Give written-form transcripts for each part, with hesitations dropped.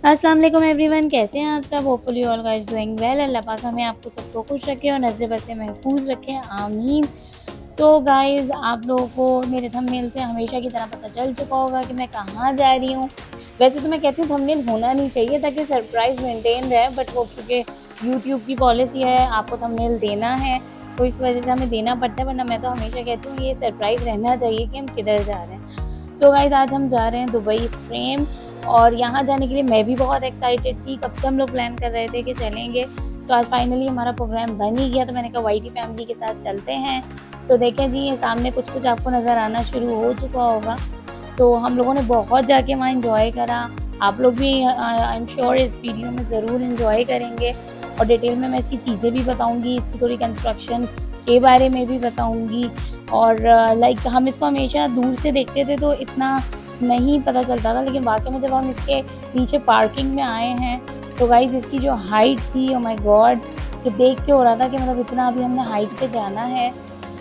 अस्सलाम वालेकुम एवरीवन, कैसे हैं आप सब। Hopefully all guys doing well. Allah पाक हमें आपको सबको खुश रखे और नज़र बद से महफूज रखे, आमीन। सो गाइस, आप लोगों को मेरे थंबनेल से हमेशा की तरह पता चल चुका होगा कि मैं कहाँ जा रही हूँ। वैसे तो मैं कहती हूँ थंबनेल होना नहीं चाहिए ताकि सरप्राइज़ मेंटेन रहे, बट वो क्योंकि यूट्यूब की पॉलिसी है, आपको थंबनेल देना है, तो इस वजह से हमें देना पड़ता है, वरना मैं तो हमेशा कहती हूँ ये सरप्राइज़ रहना चाहिए कि हम किधर जा रहे हैं। सो गाइस, आज हम जा रहे हैं दुबई फ्रेम, और यहाँ जाने के लिए मैं भी बहुत एक्साइटेड थी। कब से हम लोग प्लान कर रहे थे कि चलेंगे। सो आज फाइनली हमारा प्रोग्राम बन ही गया, तो मैंने कहा वाईटी फैमिली के साथ चलते हैं। सो देखें जी, ये सामने कुछ आपको नज़र आना शुरू हो चुका होगा। सो हम लोगों ने बहुत जाके वहाँ एंजॉय करा। आप लोग भी आई एम श्योर इस वीडियो में ज़रूर एंजॉय करेंगे, और डिटेल में मैं इसकी चीज़ें भी बताऊँगी, इसकी थोड़ी कंस्ट्रक्शन के बारे में भी बताऊँगी। और लाइक हम इसको हमेशा दूर से देखते थे तो इतना नहीं पता चलता था, लेकिन वाक़ई में जब हम इसके नीचे पार्किंग में आए हैं तो गाइज़ इसकी जो हाइट थी, ओह माय गॉड, कि देख के हो रहा था कि मतलब इतना अभी हमने हाइट पे जाना है।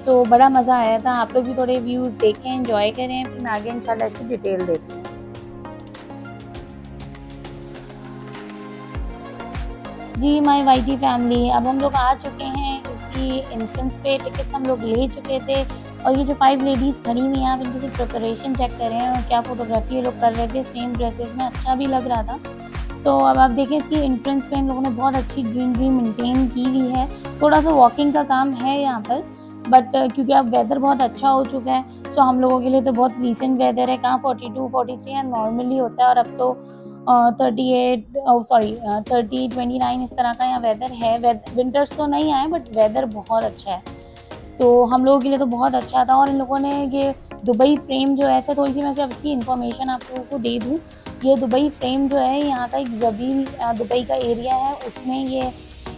सो बड़ा मज़ा आया था। आप लोग भी थोड़े व्यूज़ देखें, एंजॉय करें, फिर मैं आगे इंशाल्लाह इसकी डिटेल देती हूँ। जी माय वाईटी फैमिली, अब हम लोग आ चुके हैं। इसकी एंट्रेंस पे टिकट्स हम लोग ले चुके थे, और ये जो 5 लेडीज़ खड़ी हुई हैं, आप इनकी सिर्फ प्रिपरेशन चेक करें और क्या फ़ोटोग्राफी ये लोग कर रहे थे सेम ड्रेसेस में, अच्छा भी लग रहा था। सो अब आप देखें इसकी एंट्रेंस पे इन लोगों ने बहुत अच्छी ग्रीनरी मेंटेन की हुई है। थोड़ा सा वॉकिंग का काम है यहाँ पर, बट क्योंकि अब वेदर बहुत अच्छा हो चुका है, सो हम लोगों के लिए तो बहुत डिसेंट वेदर है। कहाँ 42 43 या नॉर्मली होता है, और अब तो 38 सॉरी 30 29 इस तरह का यहाँ वेदर है। विंटर्स तो नहीं आए, बट वेदर बहुत अच्छा है, तो हम लोगों के लिए तो बहुत अच्छा था। और इन लोगों ने ये दुबई फ्रेम जो है, अच्छा थोड़ी-सी मैं सिर्फ इसकी इन्फॉर्मेशन आप लोगों को दे दूँ। ये दुबई फ्रेम जो है, यहाँ का एक ज़बील दुबई का एरिया है, उसमें ये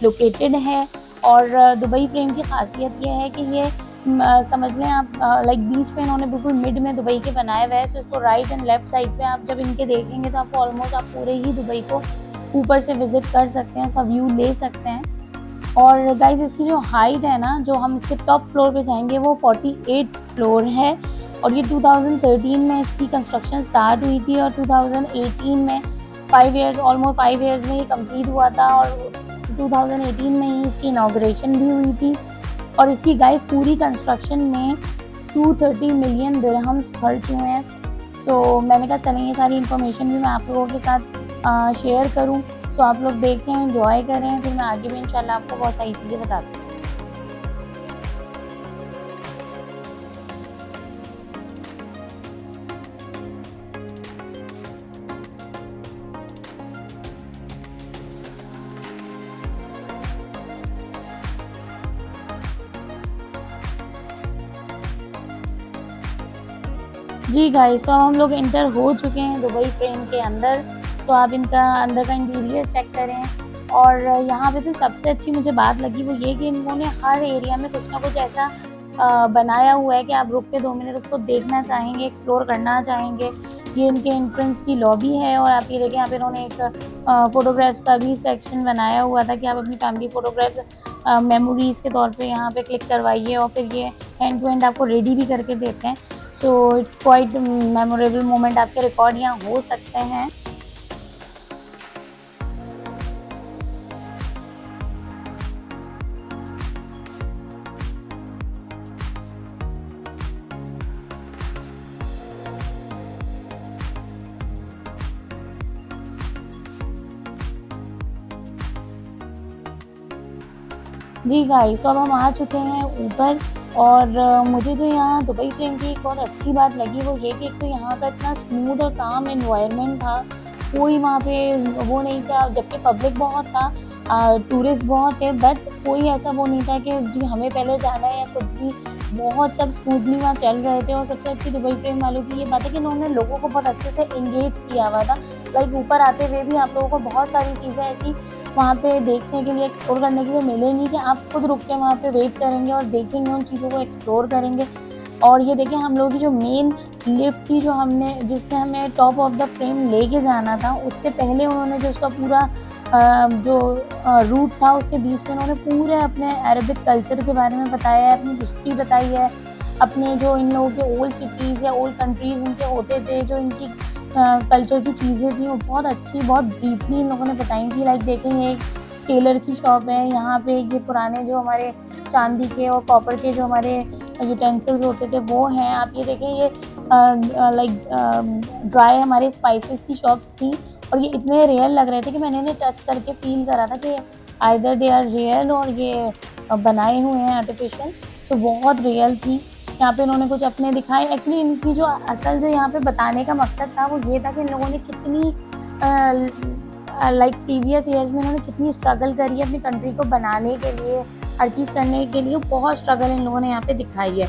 लोकेटेड है। और दुबई फ्रेम की ख़ासियत ये है कि ये समझ लें आप, लाइक बीच पे इन्होंने बिल्कुल मिड में दुबई के बनाया हुआ है। सो इसको राइट एंड लेफ्ट साइड पे आप जब इनके देखेंगे तो आपको ऑलमोस्ट आप पूरे ही दुबई को ऊपर से विज़िट कर सकते हैं, उसका व्यू ले सकते हैं। और गाइस इसकी जो हाइट है ना, जो हम इसके टॉप फ्लोर पे जाएँगे वो 48 फ्लोर है, और ये 2013 में इसकी कंस्ट्रक्शन स्टार्ट हुई थी, और 2018 में 5 ईयर्स, ऑलमोस्ट 5 ईयर्स में ये कंप्लीट हुआ था, और 2018 में ही इसकी इनॉग्रेशन भी हुई थी। और इसकी गाइस पूरी कंस्ट्रक्शन में 230 मिलियन दिरहम्स खर्च हुए हैं। सो मैंने कहा चलें ये सारी इन्फॉर्मेशन भी मैं आप लोगों के साथ शेयर करूं। सो आप लोग देखें, एंजॉय करें, फिर मैं आगे भी इंशाल्लाह आपको बहुत सारी चीज़ें बताती हूँ। जी गाइस, तो अब हम लोग एंटर हो चुके हैं दुबई फ्रेम के अंदर। सो आप इनका अंदर का इंटीरियर चेक करें। और यहाँ पे तो सबसे अच्छी मुझे बात लगी वो ये कि इन्होंने हर एरिया में कुछ ना कुछ ऐसा बनाया हुआ है कि आप रुक के 2 मिनट उसको देखना चाहेंगे, एक्सप्लोर करना चाहेंगे। ये इनके एंट्रेंस की लॉबी है, और आप ये देखें यहाँ पे इन्होंने एक फ़ोटोग्राफ्स का भी सेक्शन बनाया हुआ था कि आप अपनी फैमिली फ़ोटोग्राफ्स मेमोरीज़ के तौर पे यहाँ पे क्लिक करवाइए, और फिर ये हैंड टू हैंड आपको रेडी भी करके देते हैं। So it's quite memorable moment आपके रिकॉर्ड यहाँ हो सकते हैं। जी गाइस, तो अब हम आ चुके हैं ऊपर। और मुझे जो यहाँ दुबई फ्रेम की एक बहुत अच्छी बात लगी वो ये कि एक तो यहाँ का इतना स्मूथ और काम एनवायरनमेंट था। कोई वहाँ पे वो नहीं था, जबकि पब्लिक बहुत था, टूरिस्ट बहुत थे, बट कोई ऐसा वो नहीं था कि जी हमें पहले जाना है या कुछ भी। बहुत सब स्मूथली वहाँ चल रहे थे। और सबसे अच्छी दुबई फ्रेम वालों की ये बात है कि उन्होंने लोगों को बहुत अच्छे से एंगेज किया हुआ था। लाइक ऊपर आते हुए भी आप लोगों को बहुत सारी चीज़ें ऐसी वहाँ पे देखने के लिए, एक्सप्लोर करने के लिए मिलेंगी कि आप खुद रुक के वहाँ पे वेट करेंगे और देखेंगे, उन चीज़ों को एक्सप्लोर करेंगे। और ये देखिए हम लोगों की जो मेन लिफ्ट थी, जो हमने जिससे हमें टॉप ऑफ द फ्रेम लेके जाना था, उससे पहले उन्होंने जो उसका पूरा जो रूट था उसके बीच में उन्होंने पूरे अपने अरबिक कल्चर के बारे में बताया है, अपनी हिस्ट्री बताई है, अपने जो इन लोगों के ओल्ड सिटीज़ या ओल्ड कंट्रीज़ इनके होते थे, जो इनकी कल्चर की चीज़ें थी वो बहुत अच्छी, बहुत ब्रीफली इन लोगों ने बताई थी। लाइक देखें, ये एक टेलर की शॉप है, यहाँ पे ये पुराने जो हमारे चांदी के और कॉपर के जो हमारे यूटेंसिल्स होते थे वो हैं। आप ये देखें, ये लाइक ड्राई हमारे स्पाइसेस की शॉप्स थी और ये इतने रियल लग रहे थे कि मैंने इन्हें टच करके फ़ील करा था कि आइदर दे आर रियल और ये बनाए हुए हैं आर्टिफिशियल। सो बहुत रियल थी। यहाँ पे इन्होंने कुछ अपने दिखाए। एक्चुअली इनकी जो असल जो यहाँ पे बताने का मकसद था वो ये था कि इन लोगों ने कितनी लाइक प्रीवियस ईयर्स में इन्होंने कितनी स्ट्रगल करी है अपनी कंट्री को बनाने के लिए, हर चीज़ करने के लिए। बहुत स्ट्रगल इन लोगों ने यहाँ पे दिखाई है।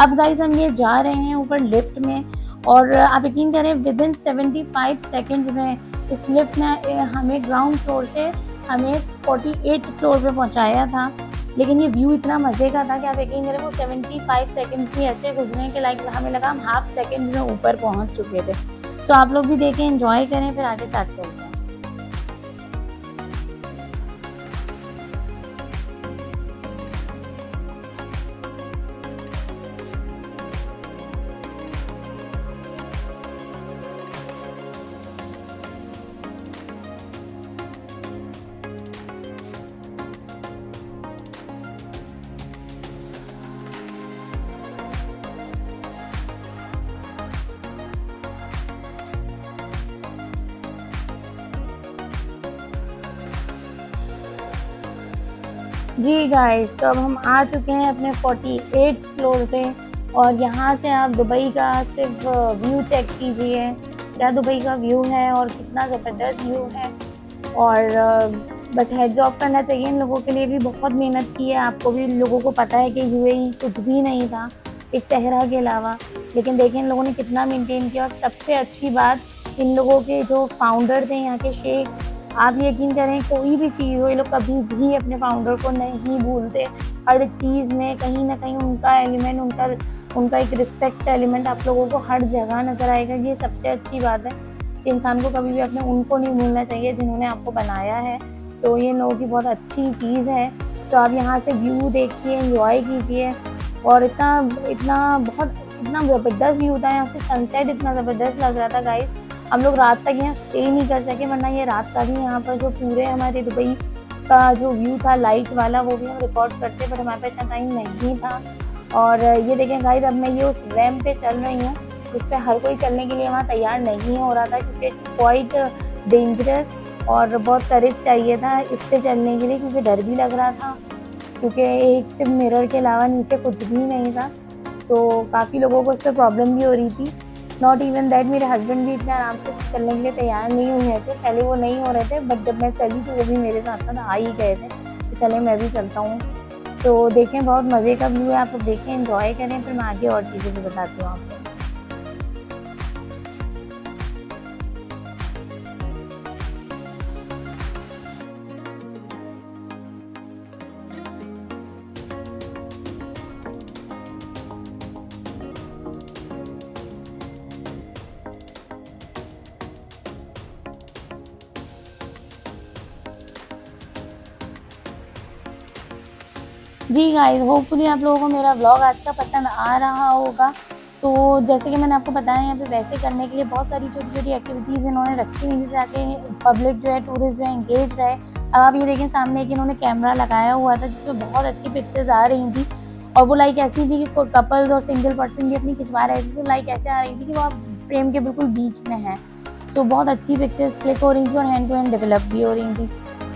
अब गाइज हम ये जा रहे हैं ऊपर लिफ्ट में और आप यकीन करें विदिन 75 सेकेंड्स में इस लिफ्ट ने हमें ग्राउंड फ्लोर से हमें 48 फ्लोर पे पहुँचाया था। लेकिन ये व्यू इतना मज़े का था कि आप यकीन करें वो 75 सेकंड्स भी ऐसे गुजरे कि लाइक हमें लगा हम हाफ सेकंड में ऊपर पहुंच चुके थे। सो आप लोग भी देखें, एंजॉय करें, फिर आगे साथ चलते हैं। जी गाइस, तो अब हम आ चुके हैं अपने 48 फ्लोर पे और यहाँ से आप दुबई का सिर्फ व्यू चेक कीजिए। क्या दुबई का व्यू है और कितना ज़बरदस्त व्यू है। और बस हेड्स ऑफ करना चाहिए, इन लोगों के लिए भी बहुत मेहनत की है। आपको भी लोगों को पता है कि यूएई कुछ भी नहीं था एक सहरा के अलावा, लेकिन देखिए इन लोगों ने कितना मेंटेन किया। और सबसे अच्छी बात इन लोगों के जो फाउंडर थे यहाँ के शेख, आप यकीन करें कोई भी चीज़ हो ये लोग कभी भी अपने फाउंडर को नहीं भूलते। हर चीज़ में कहीं ना कहीं उनका एलिमेंट, उनका एक रिस्पेक्ट का एलिमेंट आप लोगों को हर जगह नज़र आएगा। ये सबसे अच्छी बात है कि इंसान को कभी भी अपने उनको नहीं भूलना चाहिए जिन्होंने आपको बनाया है। सो ये लोगों की बहुत अच्छी चीज़ है। तो आप यहाँ से व्यू देखिए, एंजॉय कीजिए। और इतना ज़बरदस्त व्यू था यहाँ से, सनसेट इतना ज़बरदस्त लग रहा था गाइस। हम लोग रात तक यहाँ स्टे नहीं कर सके, वरना ये रात का भी यहाँ पर जो पूरे हमारे दुबई का जो व्यू था लाइट वाला वो भी हम रिकॉर्ड करते, बट हमारे पास इतना टाइम नहीं था। और ये देखें गाइस, अब मैं ये उस रैंप पे चल रही हूँ जिस पे हर कोई चलने के लिए वहाँ तैयार नहीं हो रहा था, क्योंकि इट्स क्वाइट डेंजरस और बहुत करेज चाहिए था इस पे चलने के लिए, क्योंकि डर भी लग रहा था, क्योंकि एक सिर्फ मिरर के अलावा नीचे कुछ भी नहीं था। सो काफ़ी लोगों को इस पर प्रॉब्लम भी हो रही थी। नॉट इवन दैट, मेरे हस्बैंड भी इतने आराम से चलने के लिए तैयार नहीं हुए थे। पहले वो नहीं हो रहे थे, बट जब मैं चली तो वो भी मेरे साथ साथ आ ही गए थे कि चले मैं भी चलता हूँ। तो देखें, बहुत मज़े का व्यू है, आप देखें, एंजॉय करें, फिर मैं आगे और चीज़ें भी बताती हूँ आपको। जी गाइस, होपफुली आप लोगों को मेरा व्लॉग आज का पसंद आ रहा होगा। सो जैसे कि मैंने आपको बताया, यहाँ पे वैसे करने के लिए बहुत सारी छोटी-छोटी एक्टिविटीज़ इन्होंने रखी हुई थी ताकि पब्लिक जो है, टूरिस्ट जो है, एंगेज रहे। अब आप ये देखें, सामने एक इन्होंने कैमरा लगाया हुआ था जिसमें बहुत अच्छी पिक्चर्स आ रही थी और वो लाइक ऐसी थी कि कोई कपल्स और सिंगल पर्सन भी अपनी खिंचवा रहे थे, तो लाइक ऐसे आ रही थी कि वो आप फ्रेम के बिल्कुल बीच में हैं। सो बहुत अच्छी पिक्चर्स क्लिक हो रही थी और हैंड टू हैंड डेवलप भी हो रही थी।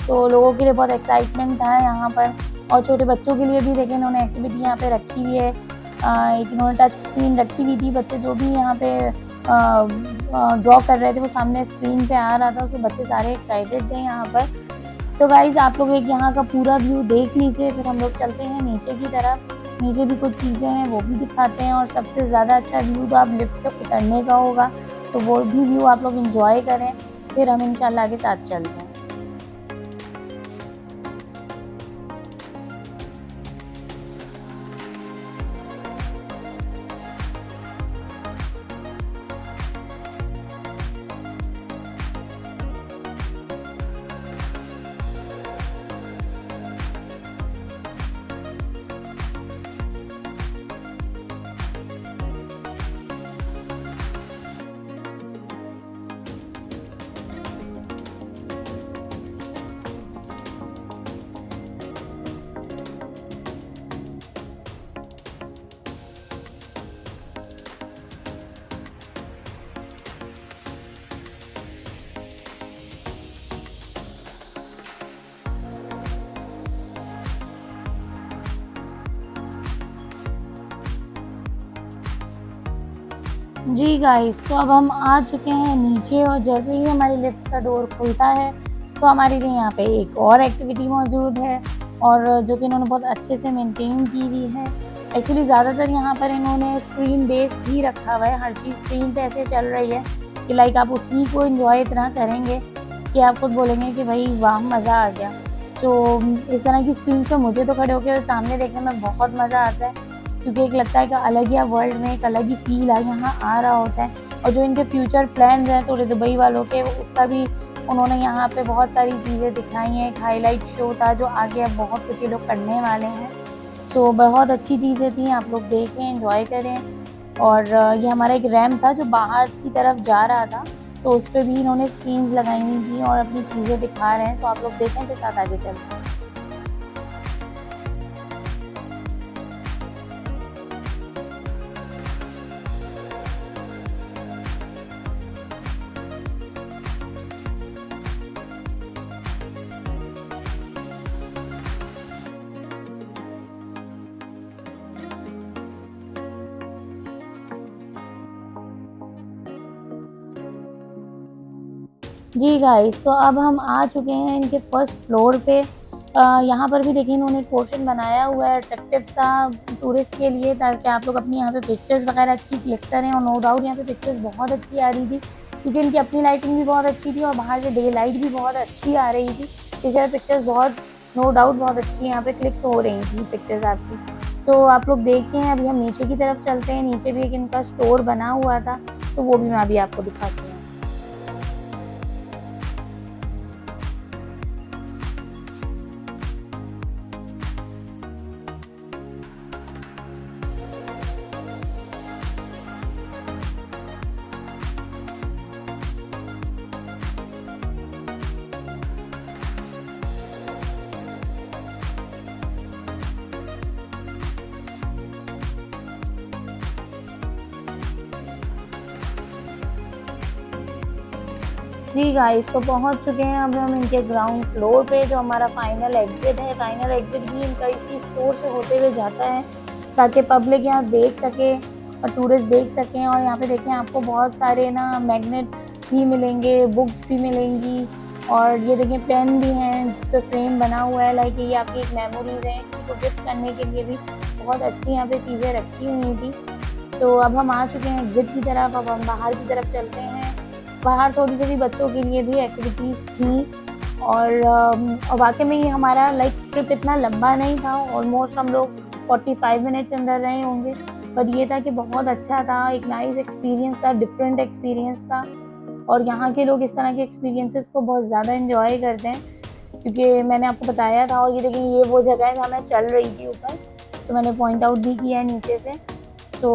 तो लोगों के लिए बहुत एक्साइटमेंट था यहाँ पर। और छोटे बच्चों के लिए भी देखें, इन्होंने एक्टिविटी यहाँ पे रखी हुई है। एक इन्होंने टच स्क्रीन रखी हुई थी, बच्चे जो भी यहाँ पे ड्रॉ कर रहे थे वो सामने स्क्रीन पे आ रहा था। सो बच्चे सारे एक्साइटेड थे यहाँ पर। सो गाइज़, आप लोग एक यहाँ का पूरा व्यू देख लीजिए, फिर हम लोग चलते हैं नीचे की तरफ। नीचे भी कुछ चीज़ें हैं वो भी दिखाते हैं, और सबसे ज़्यादा अच्छा व्यू तो आप लिफ्ट से उतरने का होगा। सो वो भी व्यू आप लोग इंजॉय करें, फिर हम इंशाल्लाह आगे साथ चलते हैं। जी गाइस, तो अब हम आ चुके हैं नीचे और जैसे ही हमारी लिफ्ट का डोर खुलता है, तो हमारे लिए यहाँ पे एक और एक्टिविटी मौजूद है और जो कि इन्होंने बहुत अच्छे से मेंटेन की हुई है। एक्चुअली ज़्यादातर यहाँ पर इन्होंने स्क्रीन बेस्ड ही रखा हुआ है, हर चीज़ स्क्रीन पे ऐसे चल रही है कि लाइक आप उसी को एन्जॉय इतना करेंगे कि आप खुद बोलेंगे कि भाई वाह! मज़ा आ गया। सो इस तरह की स्क्रीन पे मुझे तो खड़े होके सामने देखने में बहुत मज़ा आता है। क्योंकि एक लगता है कि अलग ही वर्ल्ड में एक अलग ही फ़ील यहाँ आ रहा होता है और जो इनके फ्यूचर प्लान्स हैं थोड़े दुबई वालों के, उसका भी उन्होंने यहाँ पे बहुत सारी चीज़ें दिखाई हैं। एक हाइलाइट शो था जो आगे अब बहुत कुछ ये लोग करने वाले हैं। सो बहुत अच्छी चीज़ें थी, आप लोग देखें, एंजॉय करें। और ये हमारा एक रैंप था जो बाहर की तरफ जा रहा था, सो उस पे भी इन्होंने स्क्रीन्स लगाई हुई थी और अपनी चीज़ें दिखा रहे हैं। सो आप लोग देखें, फिर साथ आगे चलते हैं। जी गाइस, तो अब हम आ चुके हैं इनके फर्स्ट फ्लोर पे। यहाँ पर भी देखिए इन्होंने एक पोर्शन बनाया हुआ है अट्रैक्टिव सा टूरिस्ट के लिए, ताकि आप लोग अपनी यहाँ पे पिक्चर्स वगैरह अच्छी क्लिक करें। और नो डाउट यहाँ पे पिक्चर्स बहुत अच्छी आ रही थी क्योंकि इनकी अपनी लाइटिंग भी बहुत अच्छी थी और बाहर से डे लाइट भी बहुत अच्छी आ रही थी। इसलिए पिक्चर्स बहुत, नो डाउट बहुत अच्छी यहाँ पे क्लिक्स हो रही थी पिक्चर्स आपकी। सो आप लोग देखें, अभी हम नीचे की तरफ चलते हैं। नीचे भी एक इनका स्टोर बना हुआ था, सो वो भी मैं अभी आपको दिखाती हूँ। जी गाइस, तो पहुँच चुके हैं अब हम इनके ग्राउंड फ्लोर पे, जो हमारा फाइनल एग्ज़िट है। फाइनल एग्ज़िट भी इनका इसी स्टोर से होते हुए जाता है ताकि पब्लिक यहाँ देख सके और टूरिस्ट देख सकें। और यहाँ पे देखें, आपको बहुत सारे ना मैग्नेट भी मिलेंगे, बुक्स भी मिलेंगी और ये देखिए पेन भी हैं जिस पे फ्रेम बना हुआ है। लाइक ये आपकी एक मेमोरीज़ है, किसी को गिफ्ट करने के लिए भी बहुत अच्छी यहाँ पे चीज़ें रखी हुई थी। तो अब हम आ चुके हैं एग्ज़िट की तरफ। अब हम बाहर की तरफ चलते हैं। बाहर थोड़ी-थोड़ी बच्चों के लिए भी एक्टिविटीज़ थी और वाक़ई में ये हमारा लाइक ट्रिप इतना लंबा नहीं था। ऑलमोस्ट हम लोग 45 मिनट्स अंदर रहे होंगे, पर ये था कि बहुत अच्छा था, एक नाइस एक्सपीरियंस था, डिफरेंट एक्सपीरियंस था। और यहाँ के लोग इस तरह के एक्सपीरियंसेस को बहुत ज़्यादा एन्जॉय करते हैं क्योंकि मैंने आपको बताया था। और ये देखिए, ये वो जगह है जहाँ मैं चल रही थी ऊपर, तो मैंने पॉइंट आउट भी किया है नीचे से। सो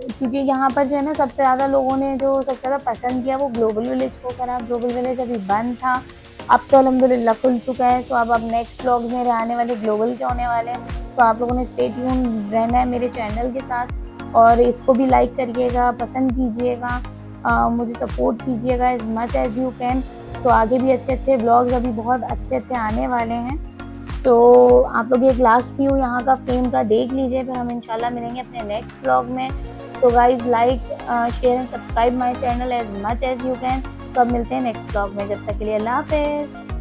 क्योंकि यहाँ पर जो है ना, सबसे ज़्यादा लोगों ने जो सबसे ज़्यादा पसंद किया वो ग्लोबल विलेज को करा। ग्लोबल विलेज अभी बंद था, अब तो अल्हम्दुलिल्लाह खुल चुका है। सो अब नेक्स्ट व्लॉग्स मेरे आने वाले ग्लोबल के होने वाले हैं। सो आप लोगों ने स्टे ट्यून रहना है मेरे चैनल के साथ और इसको भी लाइक करिएगा, पसंद कीजिएगा, मुझे सपोर्ट कीजिएगा as much as you can. So आगे भी अच्छे-अच्छे व्लॉग्स अभी बहुत अच्छे-अच्छे आने वाले हैं। सो आप लोग एक लास्ट व्यू यहाँ का फ्रेम का देख लीजिए, फिर हम इंशाल्लाह मिलेंगे अपने नेक्स्ट व्लॉग में। So guys, like, share and subscribe my channel as much as you can. So अब मिलते हैं नेक्स्ट व्लॉग में, जब तक के लिए अल्लाह हाफ़िज़।